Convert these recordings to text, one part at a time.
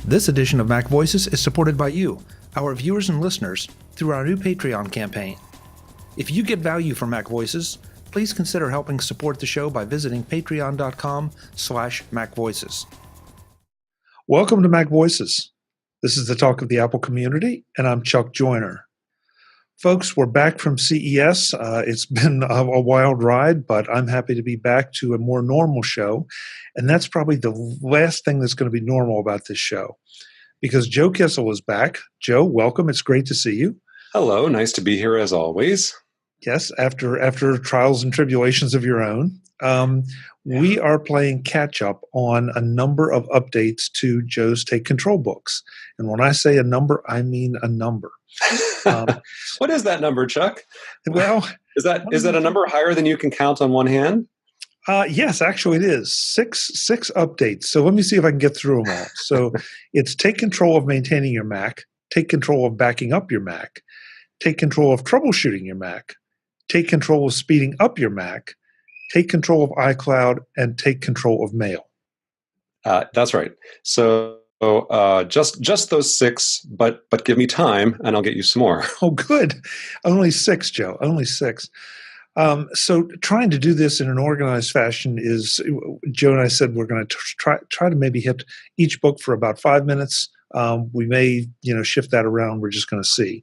This edition of Mac Voices is supported by you, our viewers and listeners, through our new Patreon campaign. If you get value from Mac Voices, please consider helping support the show by visiting patreon.com/MacVoices. Welcome to Mac Voices. This is the talk of the Apple community, and I'm Chuck Joyner. Folks, we're back from CES. It's been a wild ride, but I'm happy to be back to a more normal show. And that's probably the last thing that's going to be normal about this show, because Joe Kissell is back. Joe, welcome. It's great to see you. Hello. Nice to be here as always. Yes, after trials and tribulations of your own. We are playing catch-up on a number of updates to Joe's Take Control books. And when I say a number, I mean a number. What is that number, Chuck? Well, is that a number higher than you can count on one hand? Yes, actually it is. Six updates. So let me see if I can get through them all. So it's take control of maintaining your Mac, take control of backing up your Mac, take control of troubleshooting your Mac, take control of speeding up your Mac, take control of iCloud, and take control of mail. That's right. So just those six, but give me time and I'll get you some more. Oh, good. Only six, Joe. Only six. So trying to do this in an organized fashion is, Joe and I said we're going to try to maybe hit each book for about 5 minutes. We may, shift that around. We're just going to see.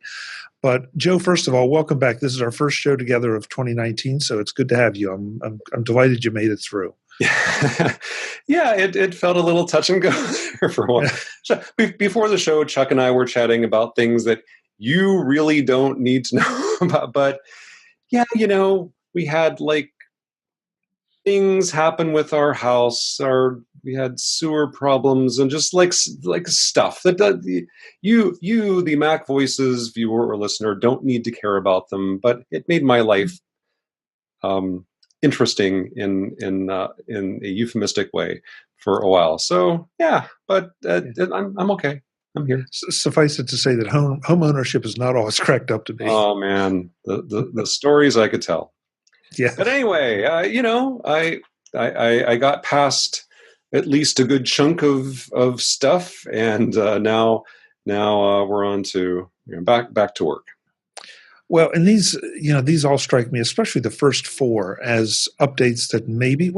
But Joe, first of all, welcome back. This is our first show together of 2019, so it's good to have you. I'm delighted you made it through. Yeah, it felt a little touch and go there for a while. Before the show, Chuck and I were chatting about things that you really don't need to know about. But yeah, we had things happen with our house, we had sewer problems, and just like stuff that you, the Mac Voices viewer or listener, don't need to care about them. But it made my life interesting in a euphemistic way for a while. So yeah, but I'm okay. I'm here. Suffice it to say that home ownership is not all it's cracked up to be. Oh man, the stories I could tell. Yeah. But anyway, I got past at least a good chunk of stuff, and now we're on to back to work. Well, and these all strike me, especially the first four, as updates that maybe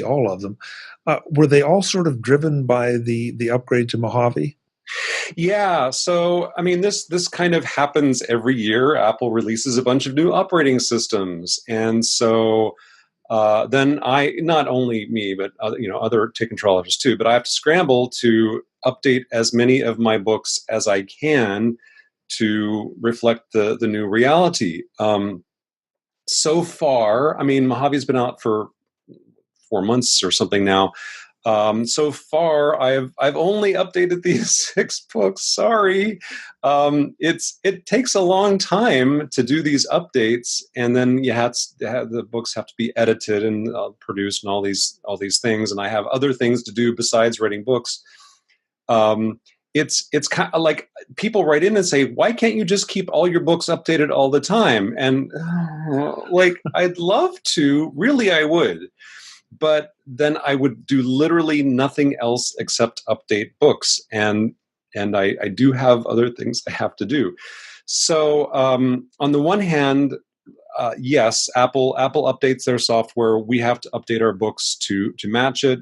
all of them, were they all sort of driven by the upgrade to Mojave? Yeah, so I mean, this kind of happens every year. Apple releases a bunch of new operating systems, and so then not only me, but other Take Controllers too. But I have to scramble to update as many of my books as I can to reflect the new reality. So far, I mean, Mojave's been out for 4 months or something now. So far, I've only updated these 6 books. Sorry, it takes a long time to do these updates, and then the books have to be edited and produced and all these things. And I have other things to do besides writing books. It's kind of like people write in and say, "Why can't you just keep all your books updated all the time?" And I'd love to. Really, I would. But then I would do literally nothing else except update books, and I do have other things I have to do. So on the one hand, yes, Apple updates their software. We have to update our books to match it.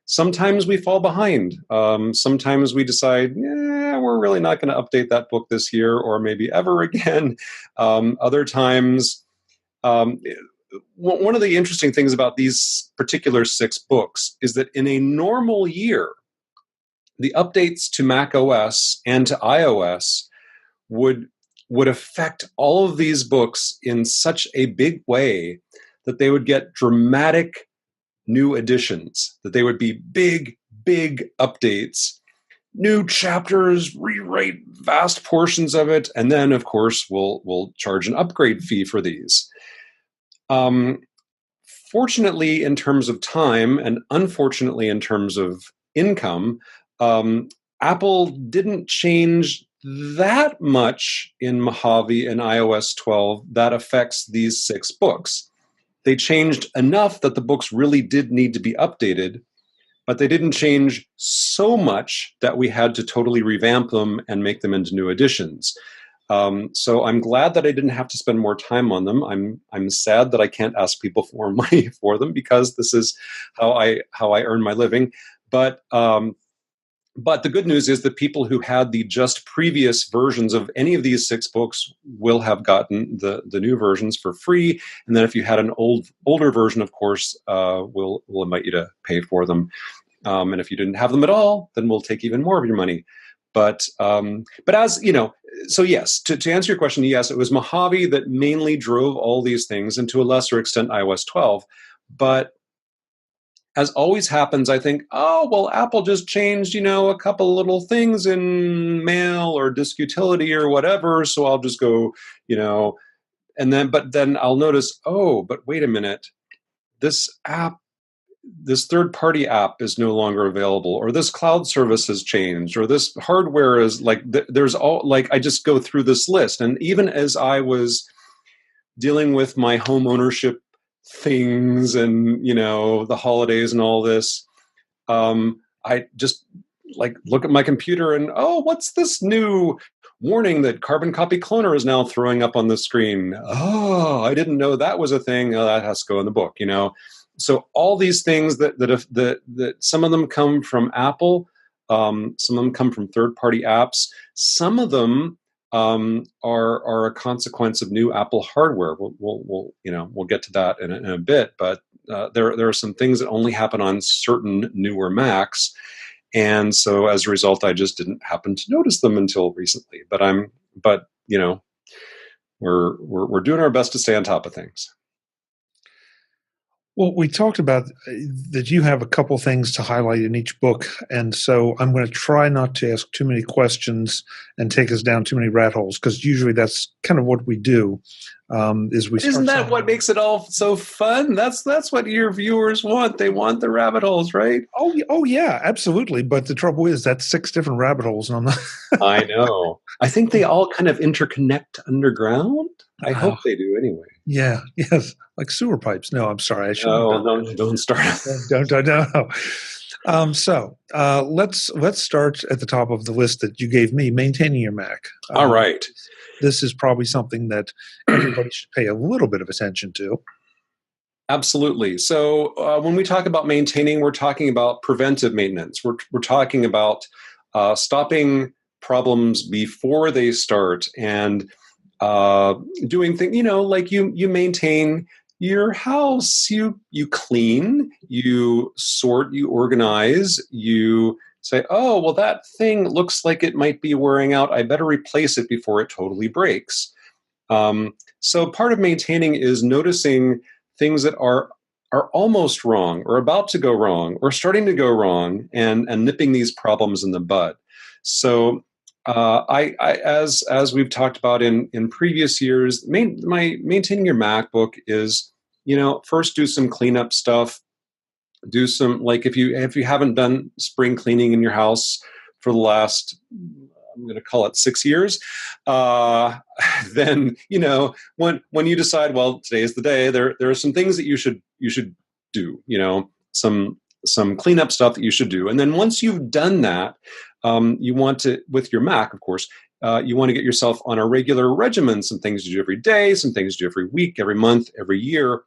Sometimes we fall behind. Sometimes we decide, we're really not going to update that book this year or maybe ever again. Other times. One of the interesting things about these particular 6 books is that in a normal year, the updates to Mac OS and to iOS would affect all of these books in such a big way that they would get dramatic new additions, that they would be big updates, new chapters, rewrite vast portions of it, and then, of course, we'll charge an upgrade fee for these. Fortunately, in terms of time, and unfortunately, in terms of income, Apple didn't change that much in Mojave and iOS 12 that affects these 6 books. They changed enough that the books really did need to be updated, but they didn't change so much that we had to totally revamp them and make them into new editions. So I'm glad that I didn't have to spend more time on them. I'm sad that I can't ask people for more money for them, because this is how I earn my living. But the good news is that people who had the just previous versions of any of these 6 books will have gotten the new versions for free. And then if you had an older version, of course, we'll invite you to pay for them. And if you didn't have them at all, then we'll take even more of your money. But as you know, so yes, to answer your question, yes, it was Mojave that mainly drove all these things, and to a lesser extent iOS 12. But as always happens, I think, oh, well, Apple just changed, a couple little things in mail or disk utility or whatever, so I'll just go, but then I'll notice, oh, but wait a minute, this third-party app is no longer available, or this cloud service has changed, or this hardware is there's all, I just go through this list. And even as I was dealing with my home ownership things and, the holidays and all this, I just look at my computer and, oh, what's this new warning that Carbon Copy Cloner is now throwing up on the screen? Oh, I didn't know that was a thing. Oh, that has to go in the book, So all these things that some of them come from Apple, some of them come from third-party apps. Some of them are a consequence of new Apple hardware. We'll get to that in a bit. But there are some things that only happen on certain newer Macs, and so as a result, I just didn't happen to notice them until recently. But we're doing our best to stay on top of things. Well, we talked about that you have a couple things to highlight in each book, and so I'm going to try not to ask too many questions and take us down too many rat holes, because usually that's kind of what we do. Isn't that what makes it all so fun? That's what your viewers want. They want the rabbit holes, right? Oh yeah, absolutely. But the trouble is that's 6 different rabbit holes, and I'm not. I know. I think they all kind of interconnect underground. I hope they do anyway. Yeah. Yes. Like sewer pipes. No, I'm sorry. I shouldn't. No, don't start. No. So let's start at the top of the list that you gave me, maintaining your Mac. All right. This is probably something that everybody should pay a little bit of attention to. Absolutely. So when we talk about maintaining, we're talking about preventive maintenance. We're talking about stopping problems before they start, and doing things, like you maintain your house, you clean, you sort, you organize, you say, oh, well, that thing looks like it might be wearing out. I better replace it before it totally breaks. So part of maintaining is noticing things that are almost wrong, or about to go wrong, or starting to go wrong, and nipping these problems in the bud. So as we've talked about in previous years, my maintaining your MacBook is, first do some cleanup stuff. Do some, if you haven't done spring cleaning in your house for the last, I'm going to call it 6 years, then when you decide, well, today is the day, there are some things that you should do, some cleanup stuff that you should do. And then once you've done that, you want to, with your Mac, of course, you want to get yourself on a regular regimen, some things you do every day, some things you do every week, every month, every year.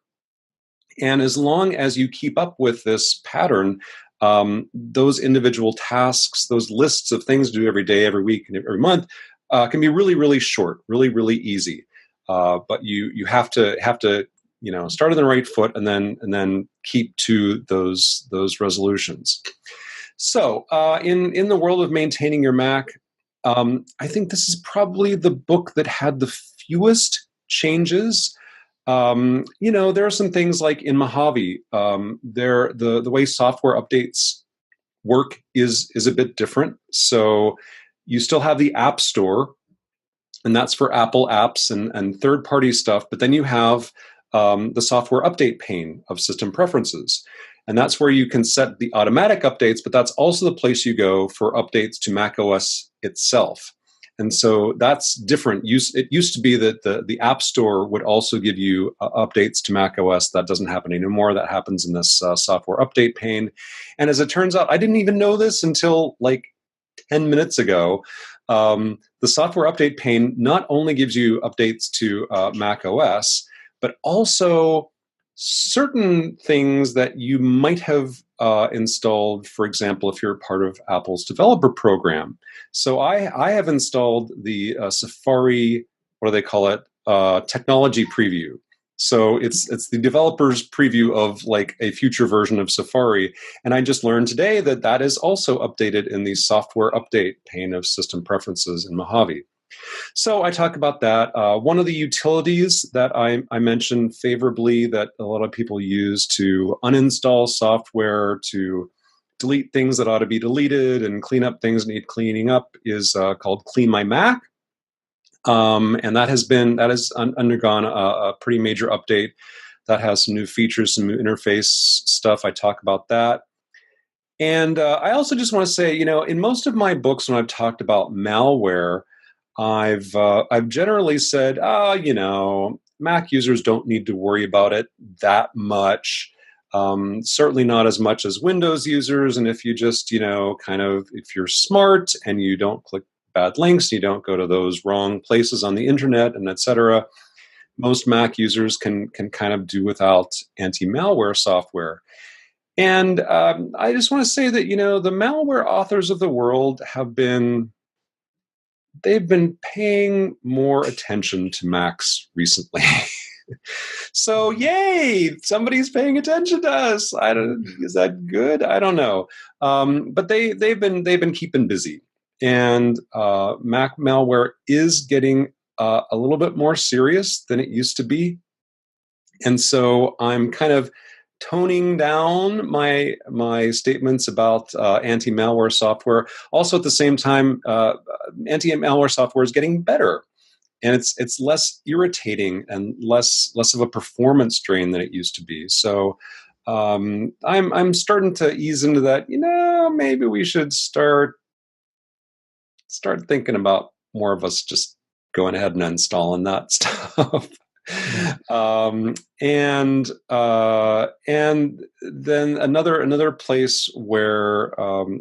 And as long as you keep up with this pattern, those individual tasks, those lists of things to do every day, every week, and every month can be really, really short, really, really easy. But you have to start on the right foot, and then keep to those resolutions. So in the world of maintaining your Mac, I think this is probably the book that had the fewest changes. There are some things like in Mojave, the way software updates work is a bit different. So you still have the App Store, and that's for Apple apps and third-party stuff. But then you have the software update pane of system preferences. And that's where you can set the automatic updates, but that's also the place you go for updates to macOS itself. And so that's different. It used to be that the App Store would also give you updates to Mac OS. That doesn't happen anymore. That happens in this software update pane. And as it turns out, I didn't even know this until like 10 minutes ago. The software update pane not only gives you updates to Mac OS, but also certain things that you might have installed, for example, if you're part of Apple's developer program. So I have installed the Safari, what do they call it, technology preview. So it's the developer's preview of like a future version of Safari. And I just learned today that that is also updated in the software update pane of system preferences in Mojave. So I talk about that. One of the utilities that I mentioned favorably that a lot of people use to uninstall software, to delete things that ought to be deleted and clean up things that need cleaning up is called Clean My Mac. And that has undergone a pretty major update. That has some new features, some new interface stuff. I talk about that. And I also just want to say, in most of my books, when I've talked about malware, I've generally said, Mac users don't need to worry about it that much. Certainly not as much as Windows users. And if you just, if you're smart and you don't click bad links, you don't go to those wrong places on the internet, and et cetera, most Mac users can kind of do without anti-malware software. And I just want to say that, the malware authors of the world they've been paying more attention to Macs recently. So yay, somebody's paying attention to us. Is that good? I don't know. But they've been keeping busy. And Mac malware is getting a little bit more serious than it used to be. And so I'm kind of toning down my statements about anti-malware software. Also, at the same time, anti-malware software is getting better, and it's less irritating and less of a performance drain than it used to be. So I'm starting to ease into that. Maybe we should start thinking about more of us just going ahead and installing that stuff. And then another place where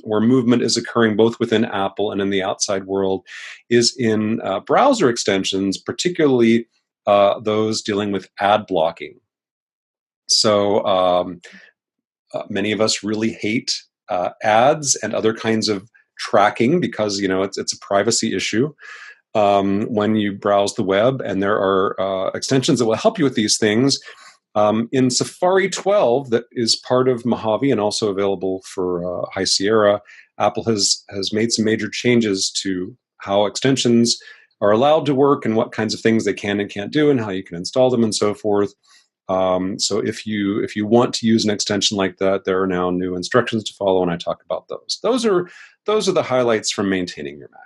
movement is occurring both within Apple and in the outside world is in browser extensions, particularly those dealing with ad blocking. So many of us really hate ads and other kinds of tracking because it's a privacy issue. When you browse the web, and there are extensions that will help you with these things. In Safari 12, that is part of Mojave and also available for High Sierra, Apple has made some major changes to how extensions are allowed to work and what kinds of things they can and can't do and how you can install them and so forth. So if you want to use an extension like that, there are now new instructions to follow, and I talk about those. Those are the highlights from maintaining your Mac.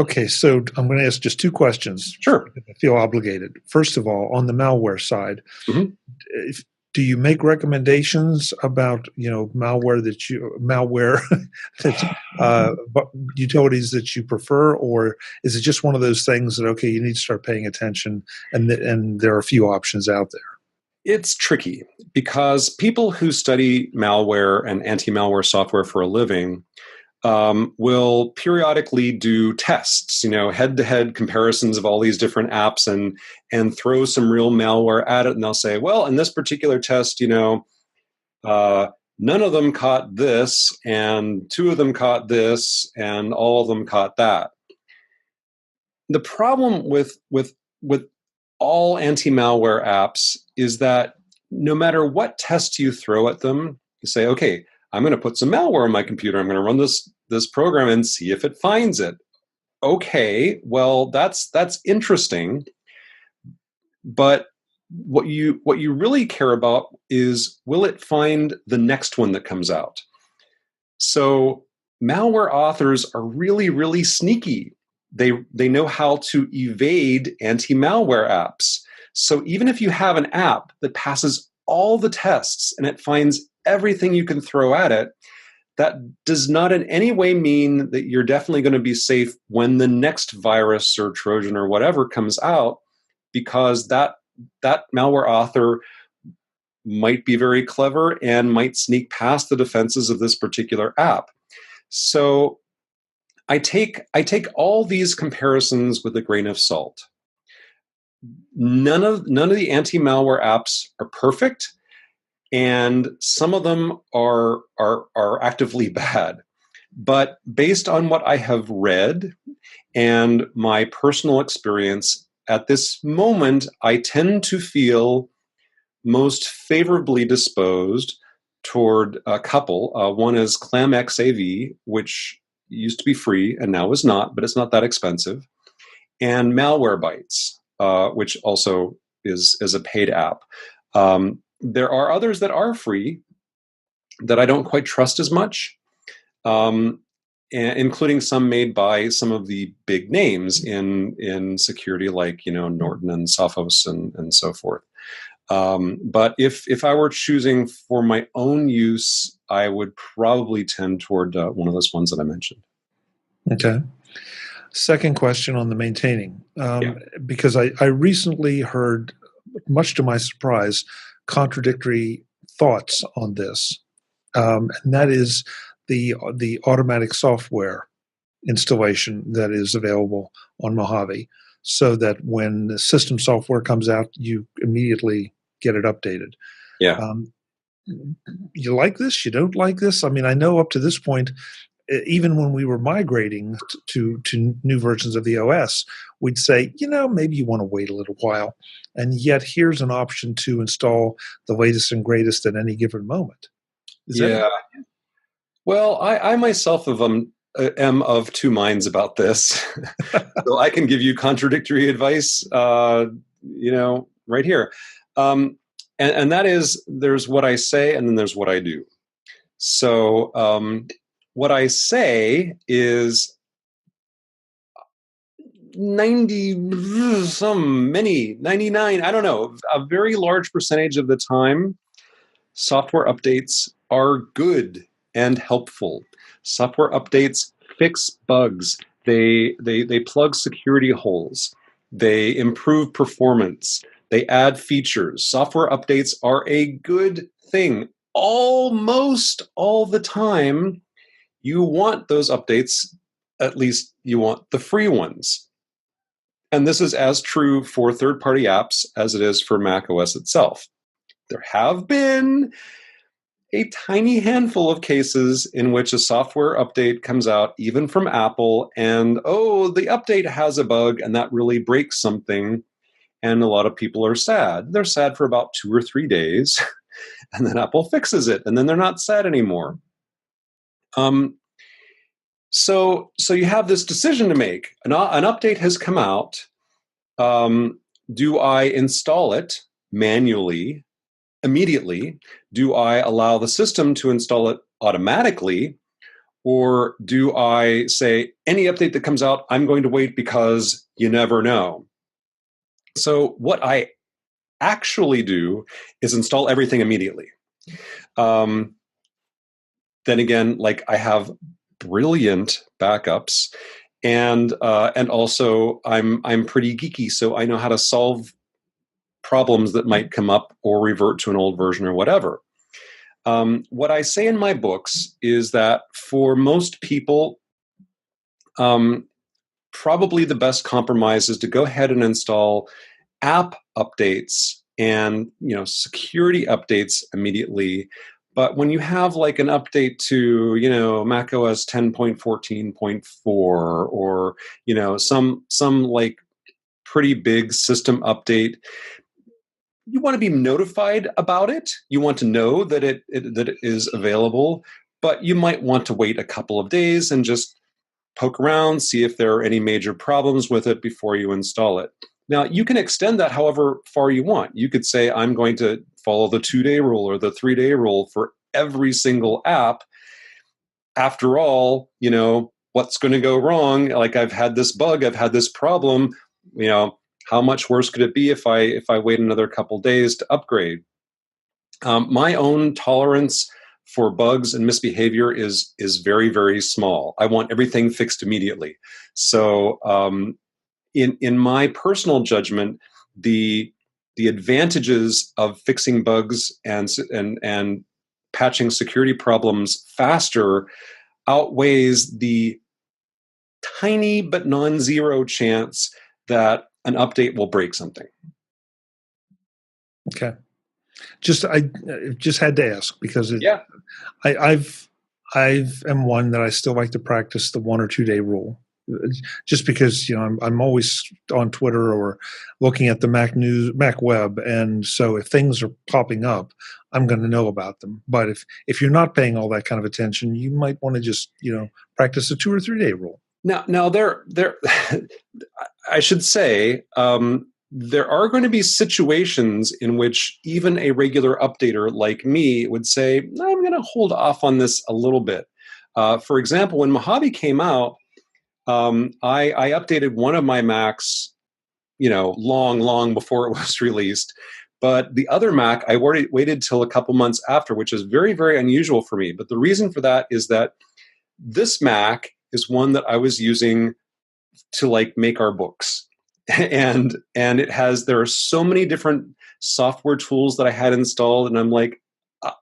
Okay, so I'm going to ask just two questions. Sure. I feel obligated. First of all, on the malware side, Mm-hmm. Do you make recommendations about malware utilities that you prefer, or is it just one of those things that you need to start paying attention, and there are a few options out there? It's tricky because people who study malware and anti-malware software for a living will periodically do tests, head-to-head comparisons of all these different apps and throw some real malware at it. And they'll say, well, in this particular test, none of them caught this, and two of them caught this, and all of them caught that. The problem with all anti-malware apps is that no matter what test you throw at them, you say, okay, I'm going to put some malware on my computer. I'm going to run this program and see if it finds it. Okay, well, that's interesting. But what you really care about is, will it find the next one that comes out? So malware authors are really, really sneaky. They know how to evade anti-malware apps. So even if you have an app that passes all the tests and it finds everything you can throw at it, that does not in any way mean that you're definitely going to be safe when the next virus or Trojan or whatever comes out, because that malware author might be very clever and might sneak past the defenses of this particular app. So I take all these comparisons with a grain of salt. None of the anti-malware apps are perfect, and some of them are actively bad. But based on what I have read and my personal experience at this moment, I tend to feel most favorably disposed toward a couple. One is ClamXAV, which used to be free and now is not, but it's not that expensive, and Malwarebytes, which also is a paid app. There are others that are free that I don't quite trust as much, including some made by some of the big names in security, like Norton and Sophos and so forth. But if I were choosing for my own use, I would probably tend toward one of those ones that I mentioned. Okay. Second question on the maintaining, Yeah. because I recently heard, much to my surprise, contradictory thoughts on this, and that is the automatic software installation that is available on Mojave, so that when the system software comes out, you immediately get it updated. Yeah. You like this? You don't like this? I mean, I know up to this point, even when we were migrating to new versions of the OS, we'd say, maybe you want to wait a little while. And yet here's an option to install the latest and greatest at any given moment. Yeah. Well, I myself am of two minds about this. So I can give you contradictory advice, right here. And that is, there's what I say and then there's what I do. So what I say is 99, I don't know, a very large percentage of the time, software updates are good and helpful. Software updates fix bugs. They plug security holes. They improve performance. They add features. Software updates are a good thing. Almost all the time, you want those updates. At least you want the free ones. And this is as true for third-party apps as it is for macOS itself. There have been a tiny handful of cases in which a software update comes out, even from Apple, and the update has a bug and that really breaks something, and a lot of people are sad. They're sad for about 2 or 3 days, and then Apple fixes it, and then they're not sad anymore. So you have this decision to make. An update has come out. Do I install it manually immediately? Do I allow the system to install it automatically? Or do I say, any update that comes out, I'm going to wait because you never know? So what I actually do is install everything immediately. Then again, I have brilliant backups, and also I'm pretty geeky, so I know how to solve problems that might come up or revert to an old version or whatever. What I say in my books is that for most people, probably the best compromise is to go ahead and install app updates and security updates immediately. But when you have an update to macOS 10.14.4 or some pretty big system update, you want to be notified about it. You want to know that it is available, but you might want to wait a couple of days and just poke around, see if there are any major problems with it before you install it. Now, you can extend that however far you want. You could say, I'm going to follow the 2-day rule or the 3-day rule for every single app. After all, what's going to go wrong? I've had this bug, I've had this problem, how much worse could it be if I wait another couple days to upgrade? My own tolerance for bugs and misbehavior is very, very small. I want everything fixed immediately. So in my personal judgment, the advantages of fixing bugs and patching security problems faster outweighs the tiny but non-zero chance that an update will break something. Okay. I just had to ask because Yeah. I've am one that I still like to practice the 1 or 2 day rule, just because I'm always on Twitter or looking at the Mac web, and so if things are popping up, I'm going to know about them. But if you're not paying all that kind of attention, you might want to just practice a 2 or 3 day rule. Now there I should say. There are going to be situations in which even a regular updater like me would say, I'm going to hold off on this a little bit. For example, when Mojave came out, I updated one of my Macs, long before it was released. But the other Mac, I waited till a couple months after, which is very, very unusual for me. But the reason for that is that this Mac is one that I was using to make our books. And there are so many different software tools that I had installed, and I'm like,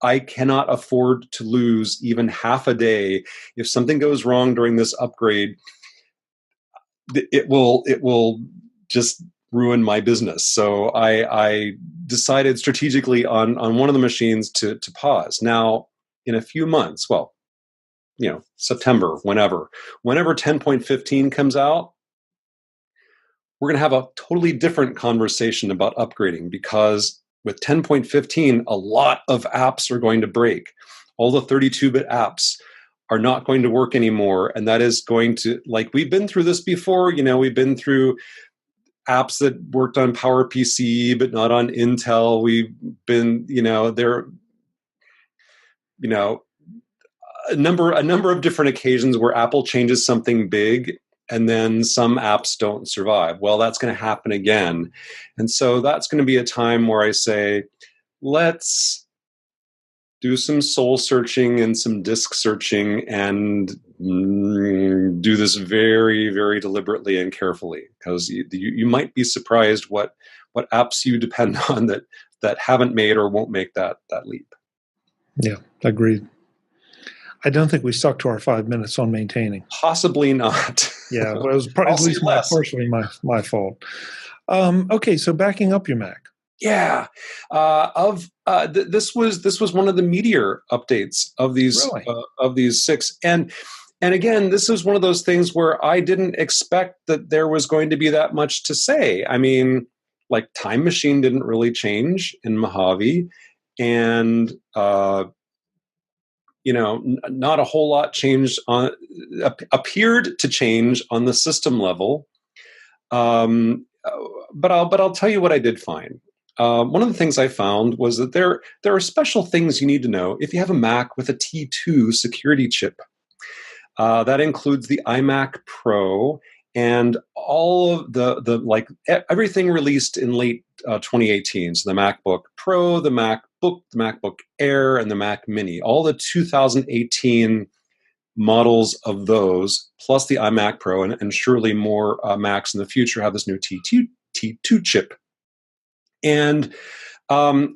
I cannot afford to lose even half a day. If something goes wrong during this upgrade, it will just ruin my business. So I decided strategically on one of the machines to pause. Now, in a few months, September, whenever 10.15 comes out, we're going to have a totally different conversation about upgrading, because with 10.15, a lot of apps are going to break. All the 32-bit apps are not going to work anymore. And that is going to, we've been through this before, we've been through apps that worked on PowerPC, but not on Intel. We've been, a number of different occasions where Apple changes something big and then some apps don't survive. Well, that's going to happen again. And so that's going to be a time where I say, let's do some soul searching and some disk searching and do this very, very deliberately and carefully, because you might be surprised what apps you depend on that haven't made or won't make that leap. Yeah, agreed. I don't think we stuck to our 5 minutes on maintaining. Possibly not. Yeah, well, it was at least partially my fault. Okay, so backing up your Mac. Yeah, this was one of the meteor updates of these Really? of these 6, and again, this is one of those things where I didn't expect that there was going to be that much to say. I mean, Time Machine didn't really change in Mojave, and not a whole lot changed appeared to change on the system level. But I'll tell you what I did find. One of the things I found was that there are special things you need to know if you have a Mac with a T2 security chip. That includes the iMac Pro and all of the everything released in late 2018. So the MacBook Pro, the MacBook, the MacBook Air, and the Mac Mini. All the 2018 models of those, plus the iMac Pro, and surely more Macs in the future have this new T2 chip. And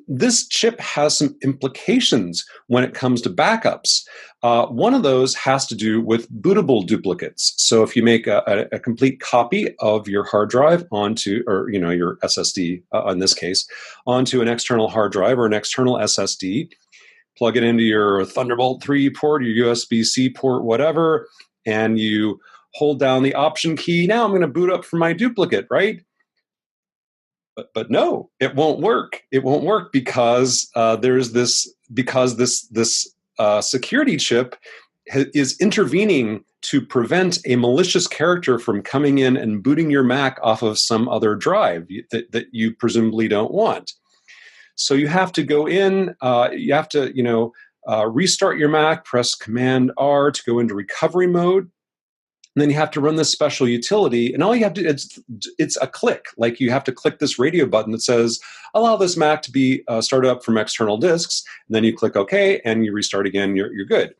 this chip has some implications when it comes to backups. One of those has to do with bootable duplicates. So if you make a complete copy of your hard drive onto, or your SSD in this case, onto an external hard drive or an external SSD, plug it into your Thunderbolt 3 port, your USB-C port, whatever, and you hold down the Option key. Now I'm going to boot up from my duplicate, right? But no, it won't work. It won't work because this security chip is intervening to prevent a malicious character from coming in and booting your Mac off of some other drive that you presumably don't want. So you have to go in. You have to restart your Mac. Press Command R to go into recovery mode. And then you have to run this special utility, and all you have to it's a click. Like you have to click this radio button that says, allow this Mac to be started up from external disks. And then you click OK, and you restart again. You're good.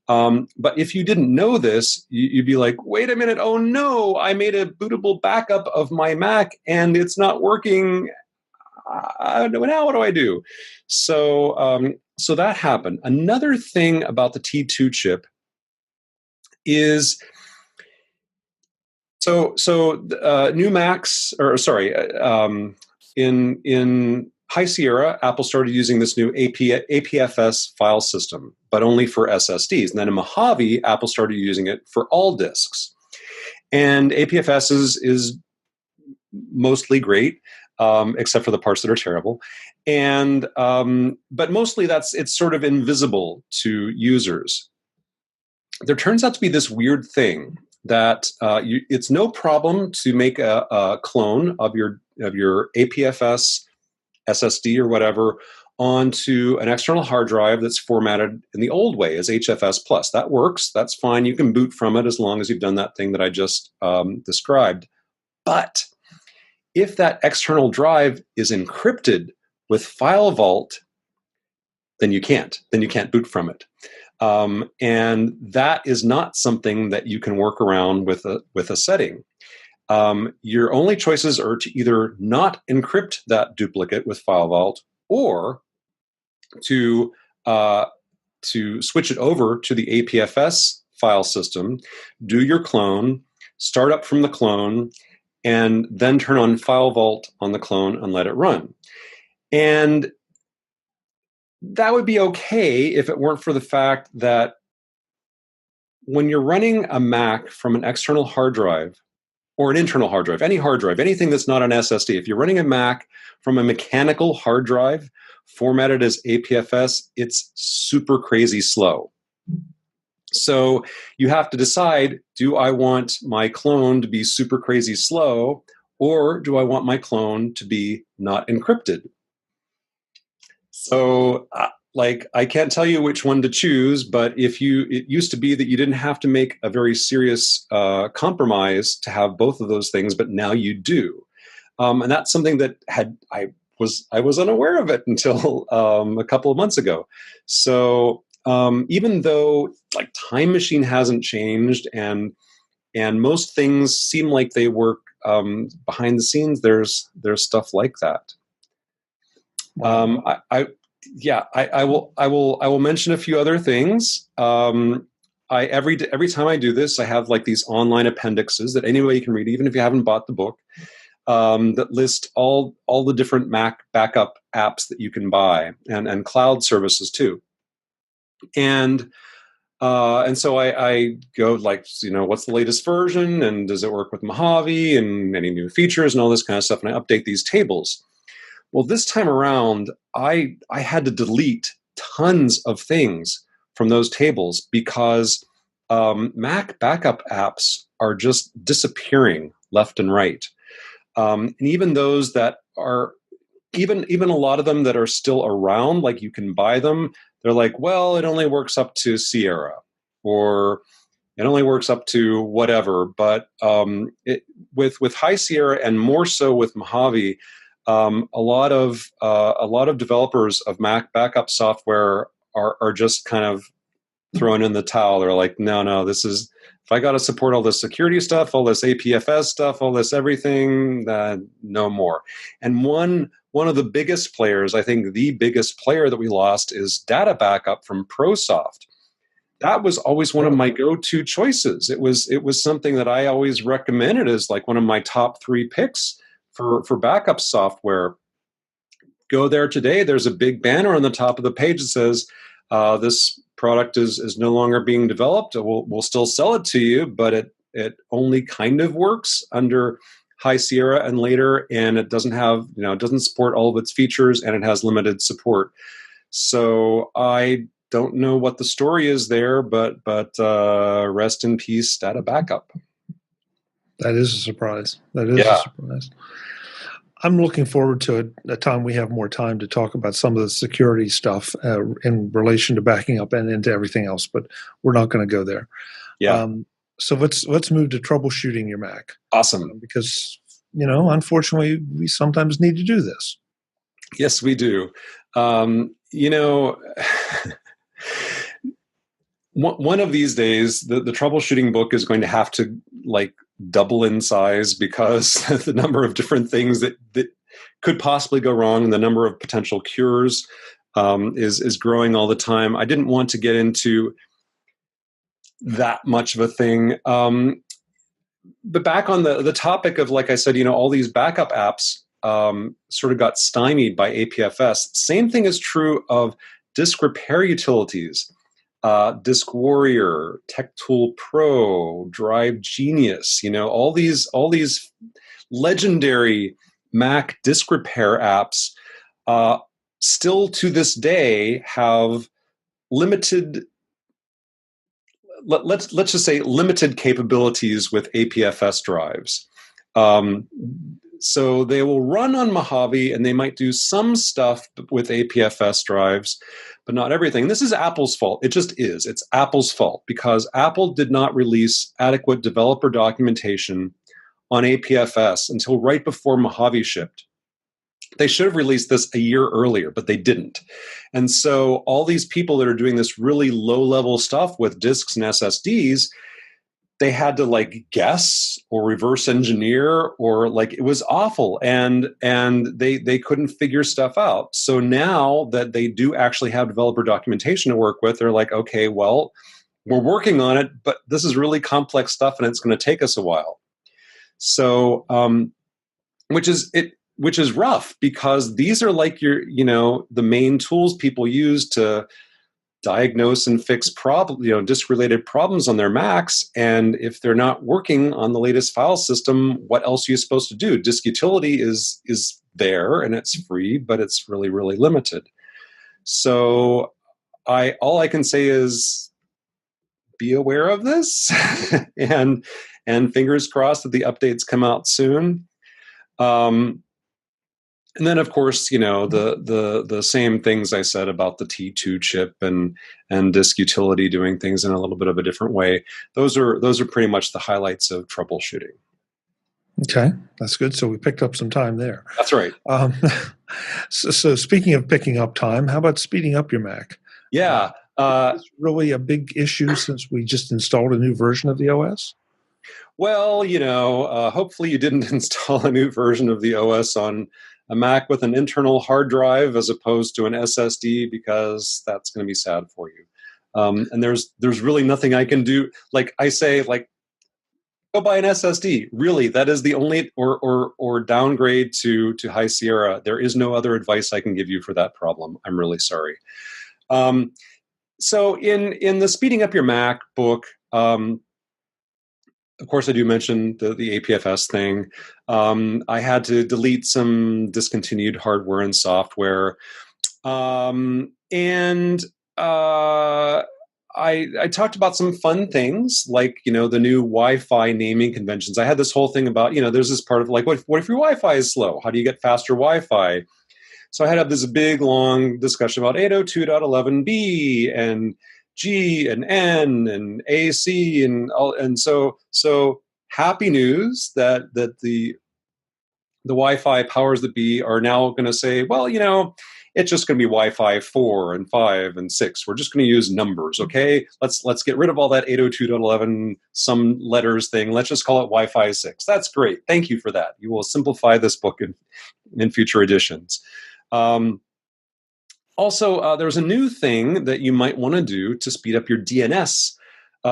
But if you didn't know this, you'd be like, wait a minute, oh no, I made a bootable backup of my Mac and it's not working. Now what do I do? So that happened. Another thing about the T2 chip is new Macs, in High Sierra, Apple started using this new APFS file system, but only for SSDs. And then in Mojave, Apple started using it for all disks. And APFS is mostly great, except for the parts that are terrible. And but mostly it's sort of invisible to users. There turns out to be this weird thing that it's no problem to make a clone of your APFS SSD or whatever onto an external hard drive that's formatted in the old way as HFS plus. That works. That's fine. You can boot from it as long as you've done that thing that I just described. But if that external drive is encrypted with File Vault, then you can't. Then you can't boot from it. And that is not something that you can work around with a setting. Your only choices are to either not encrypt that duplicate with File Vault, or to switch it over to the APFS file system, do your clone, start up from the clone, and then turn on File Vault on the clone and let it run. And that would be okay if it weren't for the fact that when you're running a Mac from an external hard drive or an internal hard drive, any hard drive, anything that's not an SSD, if you're running a Mac from a mechanical hard drive formatted as APFS, it's super crazy slow. So you have to decide, do I want my clone to be super crazy slow, or do I want my clone to be not encrypted? So, I can't tell you which one to choose, but it used to be that you didn't have to make a very serious compromise to have both of those things, but now you do. And that's something that I was unaware of it until a couple of months ago. So even though Time Machine hasn't changed and most things seem like they work behind the scenes, there's stuff like that. I will mention a few other things. Every time I do this, I have these online appendixes that anybody can read, even if you haven't bought the book, that list all the different Mac backup apps that you can buy and cloud services too. And so I go what's the latest version, and does it work with Mojave and any new features and all this kind of stuff, and I update these tables. Well, this time around, I had to delete tons of things from those tables because Mac backup apps are just disappearing left and right. And even those that are, even a lot of them that are still around, you can buy them, they're like, well, it only works up to Sierra, or it only works up to whatever. But with High Sierra, and more so with Mojave, a lot of developers of Mac backup software are just kind of thrown in the towel. They're like, no, this is, if I got to support all this security stuff, all this APFS stuff, all this everything, no more. And one of the biggest players, I think the biggest player that we lost, is data backup from ProSoft. That was always one of my go-to choices. It was something that I always recommended as one of my top 3 picks for backup software. Go there today. There's a big banner on the top of the page that says, this product is no longer being developed. We'll still sell it to you, but it only kind of works under High Sierra and later, and it doesn't have, it doesn't support all of its features, and it has limited support. So I don't know what the story is there, but rest in peace, data backup. That is a surprise. A surprise. I'm looking forward to a time we have more time to talk about some of the security stuff in relation to backing up and into everything else, but we're not going to go there. Yeah. So let's move to troubleshooting your Mac, Awesome. because unfortunately, we sometimes need to do this. Yes, we do. You know, one of these days, the troubleshooting book is going to have to double in size, because the number of different things that could possibly go wrong and the number of potential cures is growing all the time. I didn't want to get into that much of a thing. But back on the topic of, like I said, all these backup apps sort of got stymied by APFS. Same thing is true of disk repair utilities. Disk Warrior, Tech Tool Pro, Drive Genius, all these legendary Mac disk repair apps still to this day have limited, let's just say limited capabilities with APFS drives. So they will run on Mojave, and they might do some stuff with APFS drives, but not everything. This is Apple's fault. It just is. It's Apple's fault, because Apple did not release adequate developer documentation on APFS until right before Mojave shipped. They should have released this a year earlier, but they didn't. And so all these people that are doing this really low-level stuff with disks and SSDs, they had to guess or reverse engineer, or it was awful, and they couldn't figure stuff out. So now that they do actually have developer documentation to work with, they're like, okay, well, we're working on it, but this is really complex stuff, and it's going to take us a while. So, which is rough, because these are the main tools people use to diagnose and fix disk-related problems on their Macs. And if they're not working on the latest file system, what else are you supposed to do? Disk utility is there, and it's free, but it's really, really limited. So all I can say is be aware of this, and fingers crossed that the updates come out soon. And then, of course, the same things I said about the T2 chip and disk utility doing things in a little bit of a different way. Those are pretty much the highlights of troubleshooting. Okay, that's good. So we picked up some time there. That's right. So speaking of picking up time, how about speeding up your Mac? Yeah. It's really a big issue since we just installed a new version of the OS? Well, hopefully you didn't install a new version of the OS on a Mac with an internal hard drive as opposed to an SSD, because that's going to be sad for you. And there's really nothing I can do. Like I say, go buy an SSD. Really, that is the only, or downgrade to High Sierra. There is no other advice I can give you for that problem. I'm really sorry. So in the Speeding Up Your Mac book, of course, I do mention the APFS thing. I had to delete some discontinued hardware and software. I talked about some fun things, like, the new Wi-Fi naming conventions. I had this whole thing about, there's this part of what if your Wi-Fi is slow? How do you get faster Wi-Fi? So I had this big, long discussion about 802.11b and G and N and AC and all, and so happy news that the Wi-Fi powers that be are now going to say, well, it's just going to be Wi-Fi 4 and 5 and 6. We're just going to use numbers, okay? Let's get rid of all that 802.11 some letters thing. Let's just call it Wi-Fi 6. That's great. Thank you for that. You will simplify this book in future editions. Also, there's a new thing that you might want to do to speed up your DNS.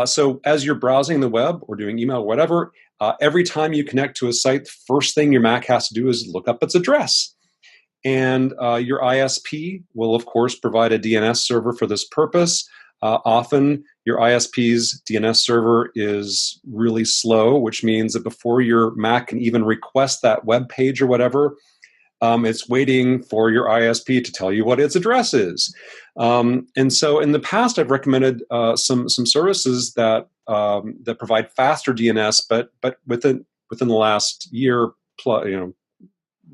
So as you're browsing the web or doing email or whatever, every time you connect to a site, the first thing your Mac has to do is look up its address. And your ISP will, of course, provide a DNS server for this purpose. Often, your ISP's DNS server is really slow, which means that before your Mac can even request that web page or whatever, it's waiting for your ISP to tell you what its address is. And so in the past, I've recommended some services that provide faster DNS, but within the last year,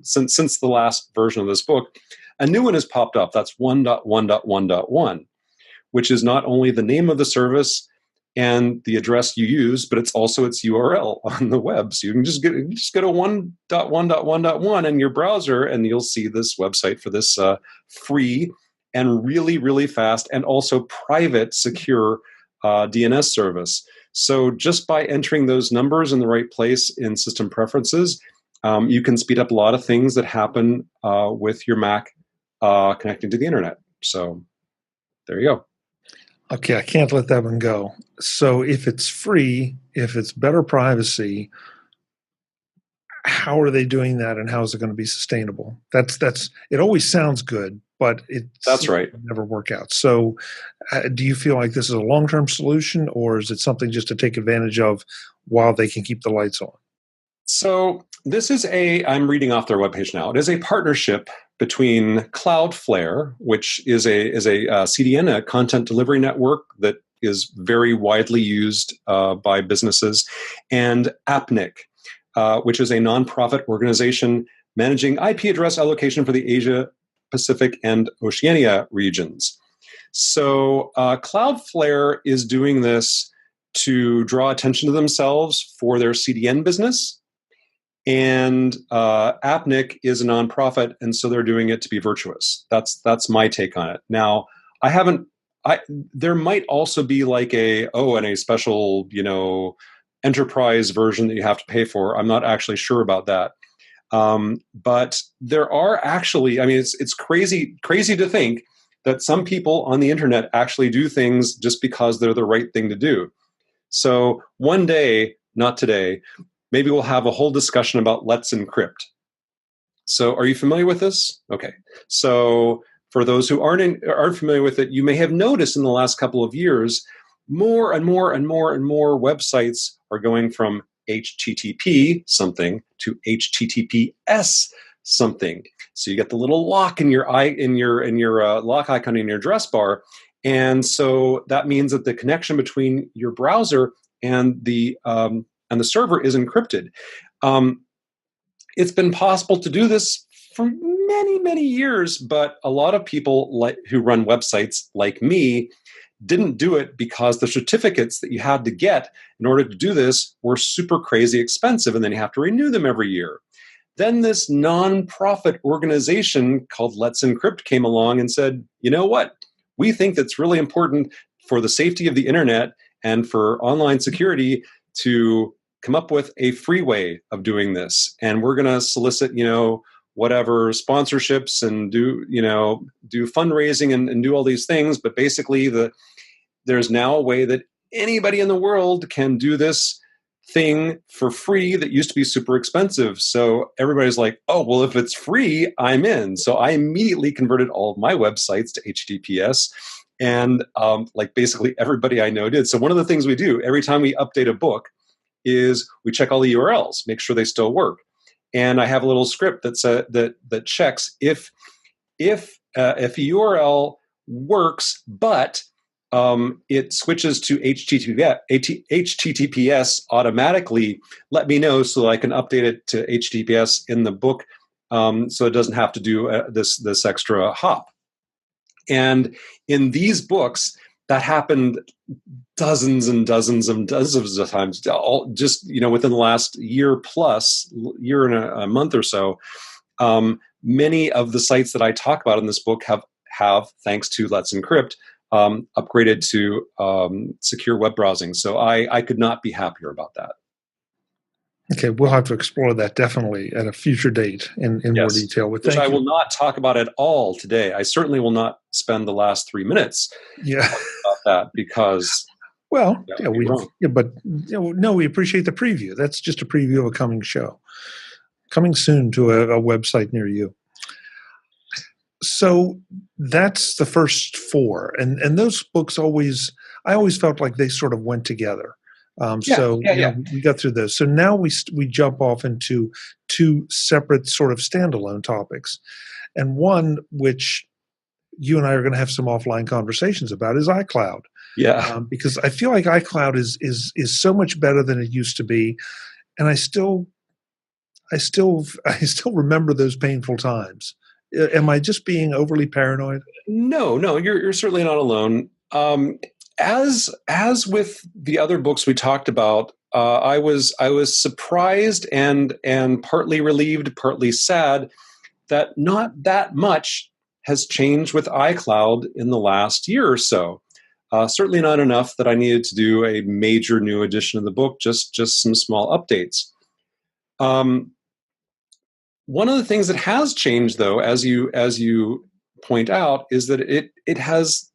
since the last version of this book, a new one has popped up. That's 1.1.1.1, which is not only the name of the service, and the address you use, but it's also its URL on the web. So you can just go to 1.1.1.1 in your browser, and you'll see this website for this free and really, really fast and also private, secure DNS service. So just by entering those numbers in the right place in system preferences, you can speed up a lot of things that happen with your Mac connecting to the internet. So there you go. Okay, I can't let that one go. So if it's free, if it's better privacy, how are they doing that, and how is it going to be sustainable? That's it. Always sounds good, but That's right. never work out. So, do you feel like this is a long-term solution, or is it something just to take advantage of while they can keep the lights on? So this is I'm reading off their webpage now. It is a partnership between Cloudflare, which is a CDN, a content delivery network that is very widely used by businesses, and AppNic, which is a nonprofit organization managing IP address allocation for the Asia, Pacific, and Oceania regions. So Cloudflare is doing this to draw attention to themselves for their CDN business. And AppNic is a nonprofit, and so they're doing it to be virtuous. That's my take on it. Now, there might also be like a special, enterprise version that you have to pay for. I'm not actually sure about that. But there are actually, it's crazy to think that some people on the internet actually do things just because they're the right thing to do. So one day, not today, maybe we'll have a whole discussion about Let's Encrypt. So are you familiar with this? Okay. So for those who aren't familiar with it, you may have noticed in the last couple of years, more and more websites are going from HTTP something to HTTPS something. So you get the little lock in your lock icon in your address bar, and so that means that the connection between your browser and the server is encrypted. It's been possible to do this for many years, but a lot of people who run websites like me didn't do it because the certificates that you had to get in order to do this were super crazy expensive, and then you have to renew them every year. Then this nonprofit organization called Let's Encrypt came along and said, you know what? We think that's really important for the safety of the internet and for online security to come up with a free way of doing this. And we're going to solicit, whatever sponsorships and do fundraising and do all these things. But basically there's now a way that anybody in the world can do this thing for free that used to be super expensive. So everybody's like, oh, well, if it's free, I'm in. So I immediately converted all of my websites to HTTPS. And basically everybody I know did. So one of the things we do every time we update a book is we check all the URLs, make sure they still work. And I have a little script that checks if a URL works, but it switches to HTTPS automatically, let me know so that I can update it to HTTPS in the book, so it doesn't have to do this extra hop. And in these books, that happened dozens and dozens of times, all just within the last year and a month or so. Many of the sites that I talk about in this book have thanks to Let's Encrypt, upgraded to secure web browsing. So I could not be happier about that. Okay, we'll have to explore that definitely at a future date in more detail. Which I will not talk about at all today. I certainly will not spend the last 3 minutes about that because we appreciate the preview. That's just a preview of a coming show, coming soon to a website near you. So that's the first four, and those books I always felt like they sort of went together. We got through those. So now we jump off into two separate sort of standalone topics, and one which you and I are going to have some offline conversations about is iCloud. Yeah, because I feel like iCloud is so much better than it used to be, and I still remember those painful times. Am I just being overly paranoid? No, you're certainly not alone. as with the other books we talked about, I was surprised and partly relieved, partly sad that not that much has changed with iCloud in the last year or so. Certainly not enough that I needed to do a major new edition of the book. Just some small updates. One of the things that has changed, though, as you point out, is that it has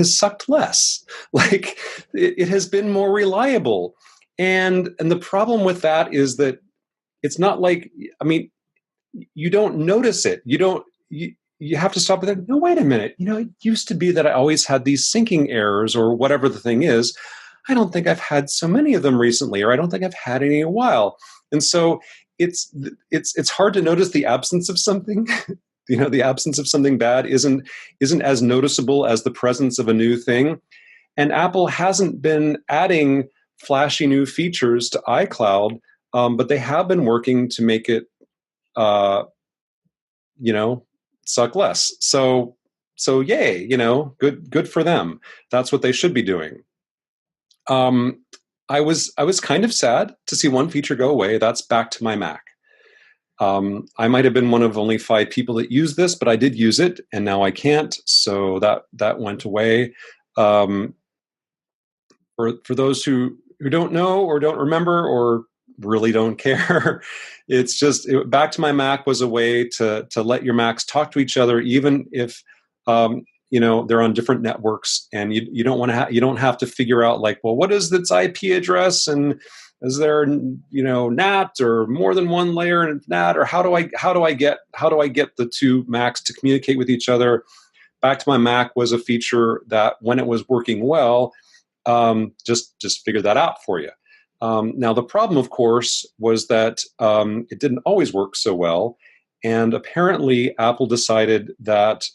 sucked less. Like it has been more reliable, and the problem with that is that it's not like, I mean, you don't notice it. You have to stop and think, no, wait a minute. It used to be that I always had these syncing errors or whatever the thing is. I don't think I've had so many of them recently, or I don't think I've had any in a while. And so it's hard to notice the absence of something. The absence of something bad isn't as noticeable as the presence of a new thing. And Apple hasn't been adding flashy new features to iCloud, but they have been working to make it suck less. So yay, good for them. That's what they should be doing. I was kind of sad to see one feature go away. That's Back to My Mac. I might have been one of only 5 people that use this, but I did use it, and now I can't. So that went away. For those who don't know or don't remember or really don't care, it's just Back to My Mac was a way to let your Macs talk to each other, even if they're on different networks, and you don't have to figure out, like, well, what is its IP address, and is there NAT or more than one layer in NAT, or how do I get the two Macs to communicate with each other? Back to My Mac was a feature that, when it was working well, just figured that out for you. Now, the problem, of course, was that it didn't always work so well. And apparently, Apple decided that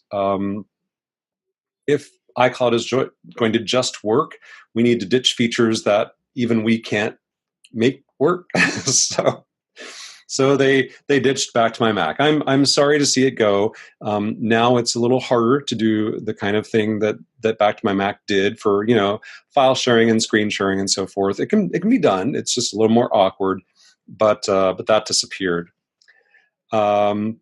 if iCloud is going to just work, we need to ditch features that even we can't make work. So they ditched Back to My Mac. I'm sorry to see it go. Now it's a little harder to do the kind of thing that Back to My Mac did for file sharing and screen sharing and so forth. It can be done. It's just a little more awkward, but that disappeared. And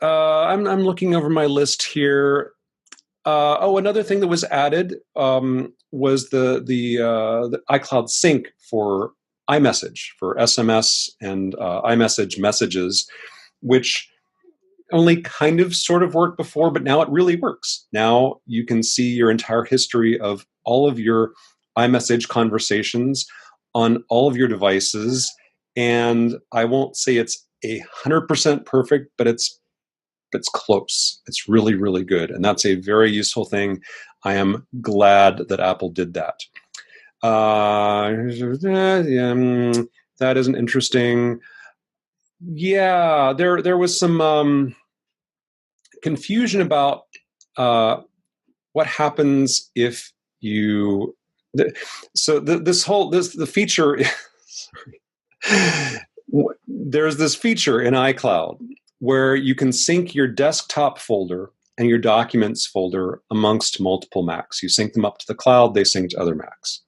I'm looking over my list here. Another thing that was added was the iCloud sync for iMessage, for SMS and iMessage messages, which only kind of sort of worked before, but now it really works. Now you can see your entire history of all of your iMessage conversations on all of your devices. And I won't say it's 100% perfect, but it's close. It's really, really good. And that's a very useful thing. I am glad that Apple did that. That isn't interesting. Yeah, there was some confusion about what happens if you. The feature. Sorry. There's this feature in iCloud where you can sync your desktop folder and your documents folder amongst multiple Macs. You sync them up to the cloud, they sync to other Macs.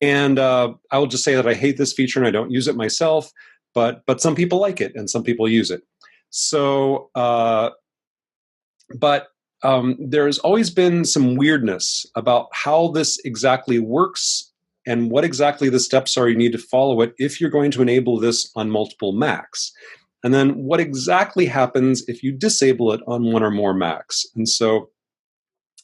And I will just say that I hate this feature and I don't use it myself, but some people like it and some people use it. So, there's always been some weirdness about how this exactly works and what exactly the steps are you need to follow it if you're going to enable this on multiple Macs. And then what exactly happens if you disable it on one or more Macs. And so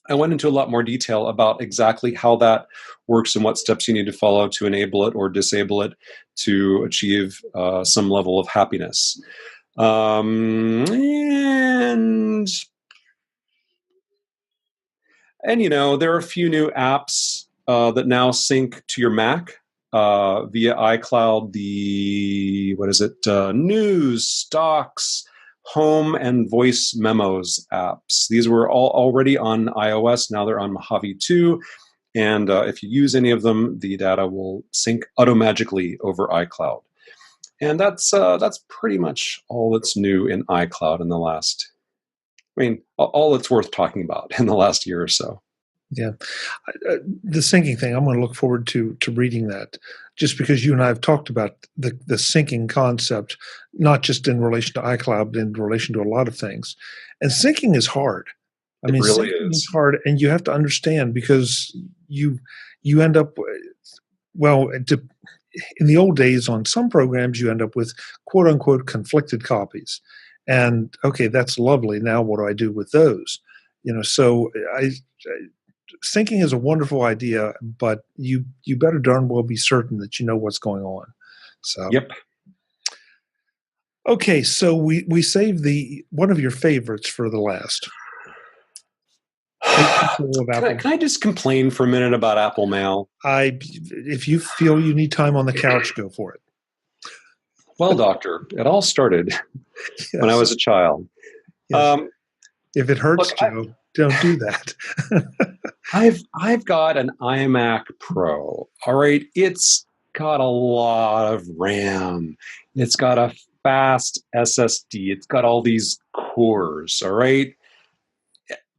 I went into a lot more detail about exactly how that works and what steps you need to follow to enable it or disable it to achieve some level of happiness. And there are a few new apps that now sync to your Mac via iCloud. News, stocks, home, and voice memos apps. These were all already on iOS. Now they're on Mojave 2. And if you use any of them, the data will sync automagically over iCloud. And that's pretty much all that's new in iCloud in the last, all that's worth talking about in the last year or so. Yeah. The syncing thing, I'm going to look forward to reading that, just because you and I have talked about the syncing concept, not just in relation to iCloud, but in relation to a lot of things. And syncing is hard. I It mean, really syncing is is. hard, and you have to understand, because you end up, well, in the old days on some programs, you end up with quote unquote conflicted copies. And okay, that's lovely. Now what do I do with those? So syncing is a wonderful idea, but you better darn well be certain that you know what's going on. So Yep. okay, so we saved the one of your favorites for the last. Take control of Apple. Can I just complain for a minute about Apple Mail? If you feel you need time on the couch, go for it. Well, doctor, it all started when I Yes, was a child. yes. If it hurts, Look, Joe, don't do that. I've got an iMac Pro. All right, it's got a lot of RAM. It's got a fast SSD. It's got all these cores. All right,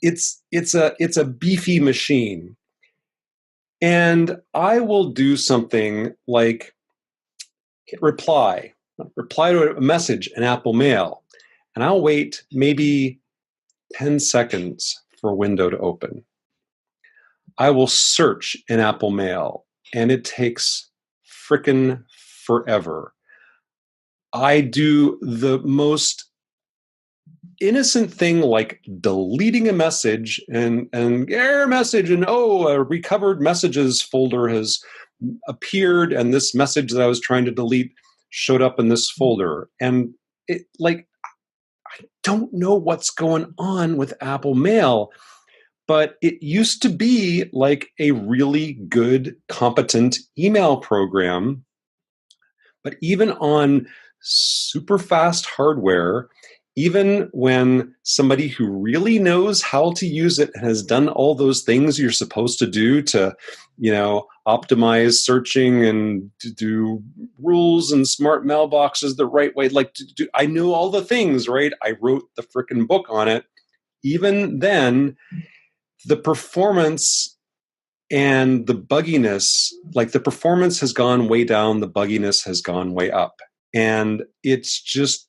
it's a beefy machine, and I will do something like reply to a message in Apple Mail, and I'll wait maybe 10 seconds for a window to open. I will search in Apple Mail, and it takes frickin' forever. I do the most innocent thing like deleting a message and error message, and a recovered messages folder has appeared, and this message that I was trying to delete showed up in this folder. And it, like, I don't know what's going on with Apple Mail, but it used to be like a really good, competent email program. But even on super fast hardware, even when somebody who really knows how to use it and has done all those things you're supposed to do to, optimize searching and to do rules and smart mailboxes the right way, I knew all the things, right? I wrote the frickin' book on it. Even then, the performance and the bugginess, like the performance has gone way down, the bugginess has gone way up. And it's just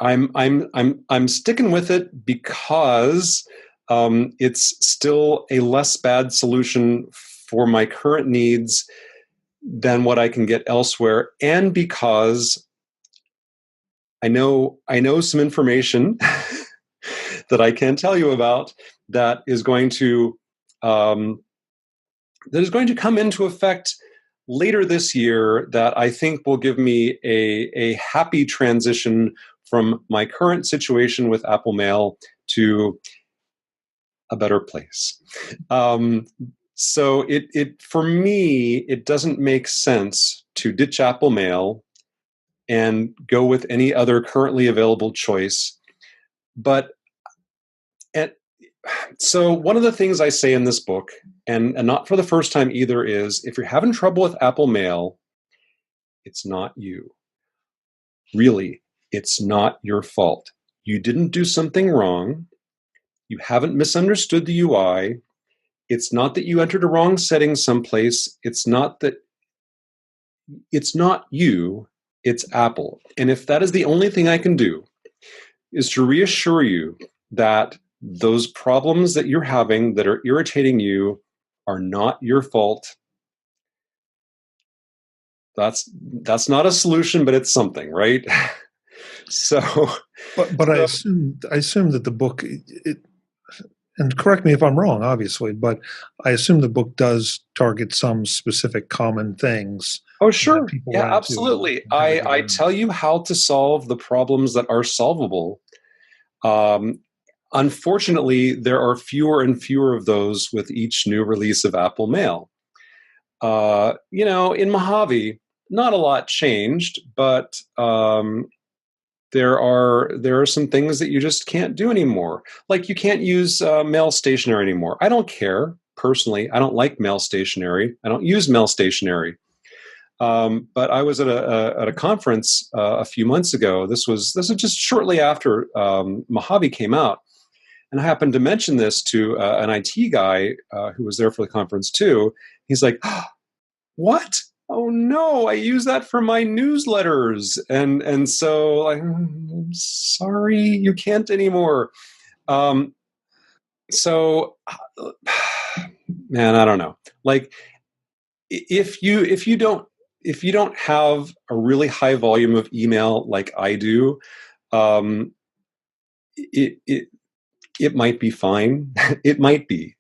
I'm sticking with it because it's still a less bad solution for my current needs than what I can get elsewhere, and because I know some information that I can tell you about that is going to come into effect later this year, that I think will give me a happy transition from my current situation with Apple Mail to a better place. So it for me, it doesn't make sense to ditch Apple Mail and go with any other currently available choice. But so one of the things I say in this book, and not for the first time either, is if you're having trouble with Apple Mail, it's not you. Really, it's not your fault. You didn't do something wrong. You haven't misunderstood the UI. It's not that you entered a wrong setting someplace. It's not you, it's Apple. And if that is the only thing I can do, is to reassure you that those problems that you're having that are irritating you are not your fault. That's not a solution, but it's something, right? So, but I assume that the book, and correct me if I'm wrong, obviously, but I assume the book does target some specific common things. Oh, sure. People Yeah, run into absolutely. I tell you how to solve the problems that are solvable. Unfortunately, there are fewer and fewer of those with each new release of Apple Mail. In Mojave, not a lot changed, but there are some things that you just can't do anymore. Like you can't use mail stationery anymore. I don't care personally. I don't like mail stationery. I don't use mail stationery. But I was at a conference a few months ago. This was just shortly after Mojave came out, and I happened to mention this to an IT guy who was there for the conference too. He's like, oh, "What? Oh no! I use that for my newsletters," and so like, I'm sorry, you can't anymore. So, man, I don't know. Like, if you don't have a really high volume of email like I do, um, it might be fine. It might be.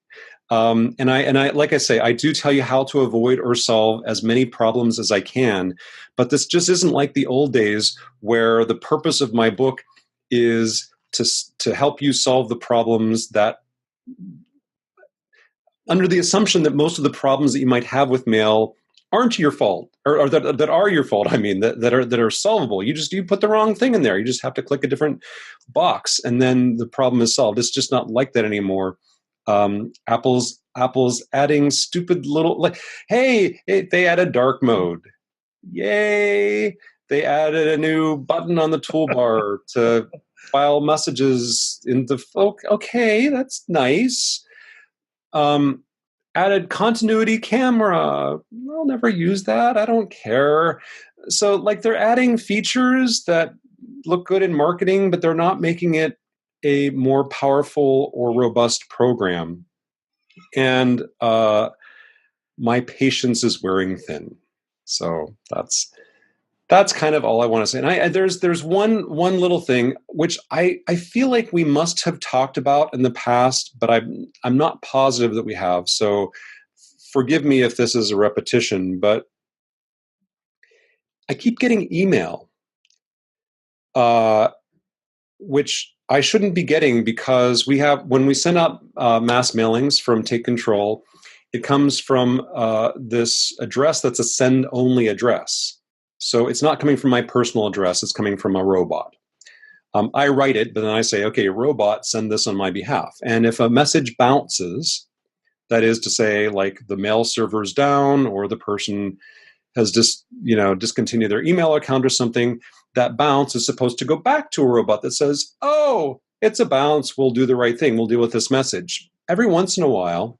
And I, like I say, I do tell you how to avoid or solve as many problems as I can, but this just isn't like the old days where the purpose of my book is to help you solve the problems that, under the assumption that most of the problems that you might have with mail aren't your fault, or that are your fault. I mean, that are solvable. You put the wrong thing in there. You just have to click a different box, and then the problem is solved. It's just not like that anymore. Apple's adding stupid little, like, hey, they added dark mode. Yay! They added a new button on the toolbar to file messages into. Okay, that's nice. Added continuity camera. I'll never use that. I don't care. So, like, they're adding features that look good in marketing, but they're not making it a more powerful or robust program. And my patience is wearing thin. So that's kind of all I want to say. And there's one little thing which I feel like we must have talked about in the past, but I'm not positive that we have. So forgive me if this is a repetition, but I keep getting email, which I shouldn't be getting, because when we send out mass mailings from Take Control, it comes from this address that's a send-only address. So it's not coming from my personal address, it's coming from a robot. I write it, but then I say, okay, robot, send this on my behalf. And if a message bounces, that is to say, like, the mail server's down, or the person has discontinued their email account or something, that bounce is supposed to go back to a robot that says, oh, it's a bounce, we'll do the right thing, we'll deal with this message. Every once in a while,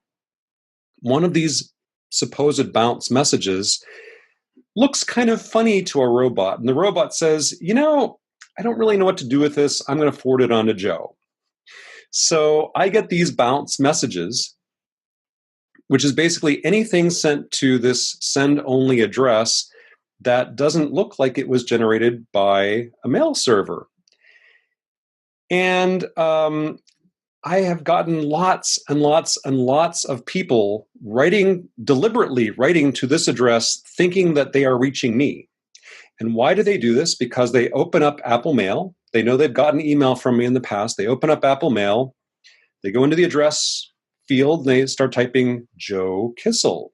one of these supposed bounce messages looks kind of funny to a robot, and the robot says, I don't really know what to do with this, I'm going to forward it on to Joe. So I get these bounce messages, which is basically anything sent to this send-only address that doesn't look like it was generated by a mail server. And I have gotten lots and lots and lots of people deliberately writing to this address thinking that they are reaching me. And why do they do this? Because they open up Apple Mail. They know they've gotten email from me in the past. They open up Apple Mail. They go into the address field. They start typing Joe Kissell.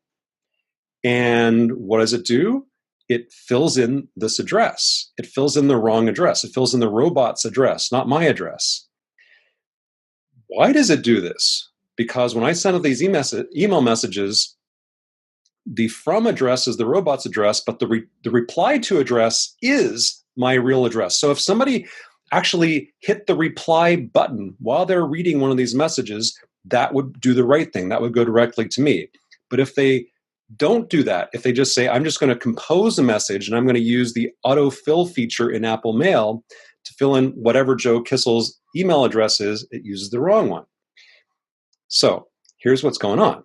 And what does it do? It fills in this address. It fills in the wrong address. It fills in the robot's address, not my address. Why does it do this? Because when I send out these email messages, the from address is the robot's address, but the reply to address is my real address. So if somebody actually hit the reply button while they're reading one of these messages, that would do the right thing. That would go directly to me. But if they don't do that, if they just say, I'm just going to compose a message and I'm going to use the autofill feature in Apple Mail to fill in whatever Joe Kissell's email address is, it uses the wrong one. So here's what's going on.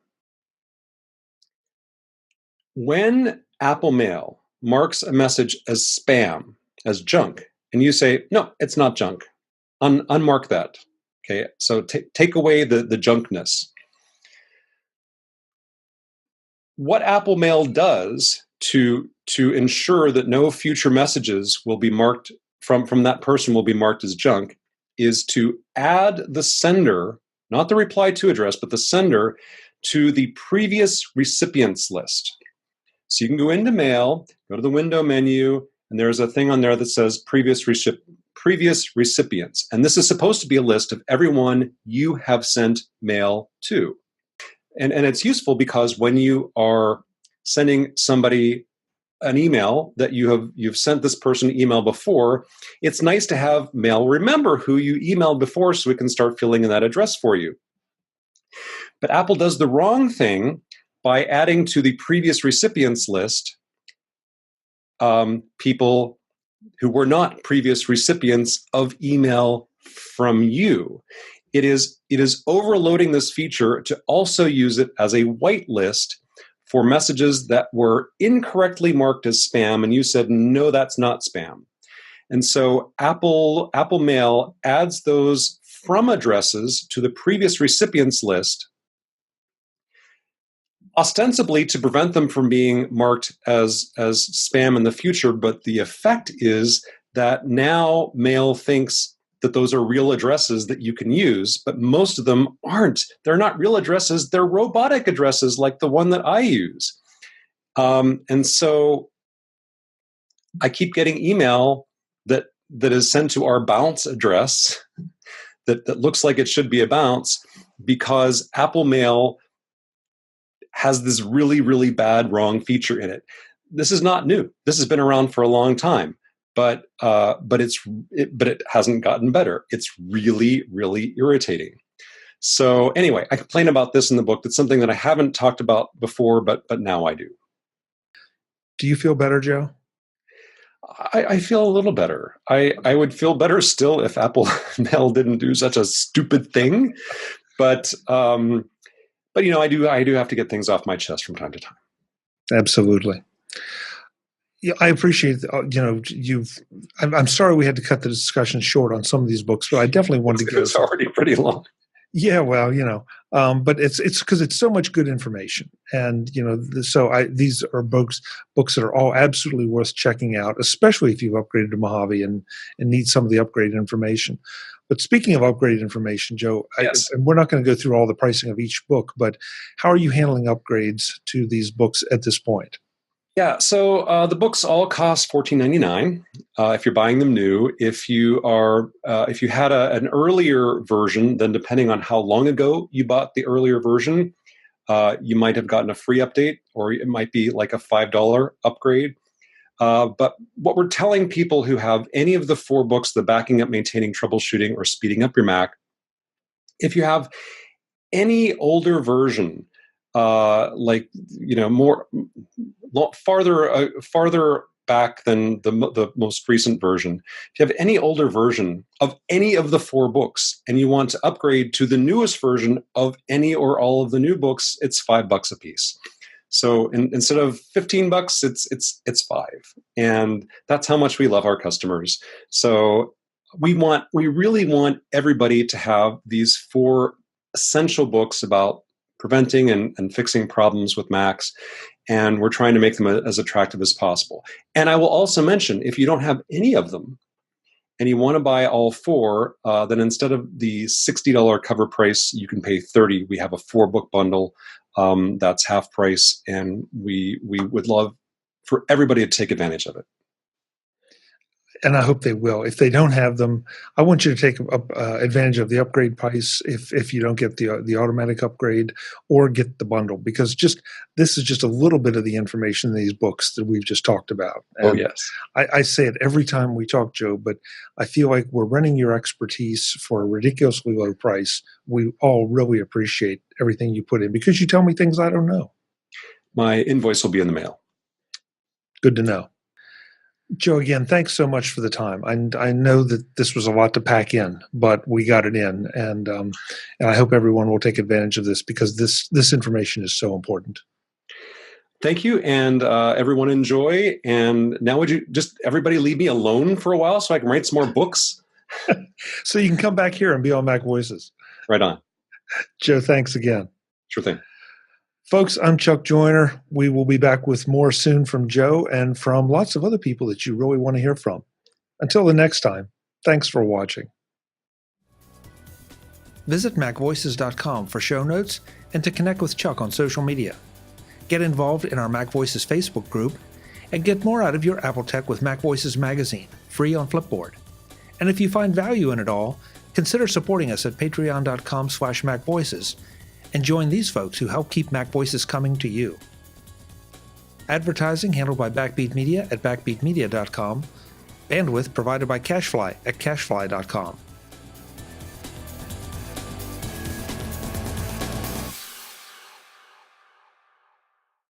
When Apple Mail marks a message as spam, as junk, and you say, no, it's not junk, unmark that. Okay, so take away the junkness. What Apple Mail does to ensure that no future messages will be marked from that person will be marked as junk is to add the sender, not the reply to address, but the sender, to the previous recipients list. So you can go into Mail, go to the window menu, and there's a thing on there that says previous recipients. And this is supposed to be a list of everyone you have sent mail to. And it's useful because when you are sending somebody an email that you've sent this person an email before, it's nice to have mail remember who you emailed before so it can start filling in that address for you. But Apple does the wrong thing by adding to the previous recipients list people who were not previous recipients of email from you. It is overloading this feature to also use it as a whitelist for messages that were incorrectly marked as spam, and you said, no, that's not spam. And so Apple Mail adds those from addresses to the previous recipients list, ostensibly to prevent them from being marked as spam in the future, but the effect is that now Mail thinks that those are real addresses that you can use, but most of them aren't. They're not real addresses, they're robotic addresses like the one that I use. And so I keep getting email that is sent to our bounce address that looks like it should be a bounce because Apple Mail has this really, really bad wrong feature in it. This is not new. This has been around for a long time, but it hasn't gotten better. It's really, really irritating. So anyway, I complain about this in the book. That's something that I haven't talked about before, but now I do. Do you feel better, Joe? I feel a little better. I would feel better still if Apple Mail didn't do such a stupid thing, but I do have to get things off my chest from time to time. Absolutely. Yeah, I appreciate. I'm sorry we had to cut the discussion short on some of these books, but I definitely wanted to get. It's already pretty long. Yeah, well, but it's because it's so much good information, and these are books that are all absolutely worth checking out, especially if you've upgraded to Mojave and need some of the upgraded information. But speaking of upgraded information, Joe, yes. And we're not going to go through all the pricing of each book, but how are you handling upgrades to these books at this point? Yeah, so the books all cost $14.99 if you're buying them new. If you had an earlier version, then depending on how long ago you bought the earlier version, you might have gotten a free update, or it might be like a $5 upgrade. But what we're telling people who have any of the 4 books, the Backing Up, Maintaining, Troubleshooting, or Speeding Up Your Mac, if you have any older version, farther back than the most recent version, if you have any older version of any of the 4 books and you want to upgrade to the newest version of any or all of the new books, it's $5 a piece. So instead of $15, it's $5, and that's how much we love our customers. So we really want everybody to have these 4 essential books about preventing and fixing problems with Macs, and we're trying to make them as attractive as possible. And I will also mention, if you don't have any of them and you want to buy all 4, then instead of the $60 cover price, you can pay $30. We have a 4-book bundle that's half price, and we would love for everybody to take advantage of it. And I hope they will. If they don't have them, I want you to take advantage of the upgrade price if you don't get the automatic upgrade, or get the bundle, because this is just a little bit of the information in these books that we've just talked about. And oh, yes. I say it every time we talk, Joe, but I feel like we're renting your expertise for a ridiculously low price. We all really appreciate everything you put in, because you tell me things I don't know. My invoice will be in the mail. Good to know. Joe, again, thanks so much for the time. I know that this was a lot to pack in, but we got it in, and I hope everyone will take advantage of this, because this information is so important. Thank you, and everyone enjoy. And now would you just everybody leave me alone for a while so I can write some more books? So you can come back here and be on MacVoices. Right on. Joe, thanks again. Sure thing. Folks, I'm Chuck Joyner. We will be back with more soon from Joe and from lots of other people that you really want to hear from. Until the next time, thanks for watching. Visit MacVoices.com for show notes and to connect with Chuck on social media. Get involved in our MacVoices Facebook group and get more out of your Apple tech with MacVoices Magazine, free on Flipboard. And if you find value in it all, consider supporting us at patreon.com/MacVoices and join these folks who help keep MacVoices coming to you. Advertising handled by Backbeat Media at backbeatmedia.com. Bandwidth provided by CacheFly at cachefly.com.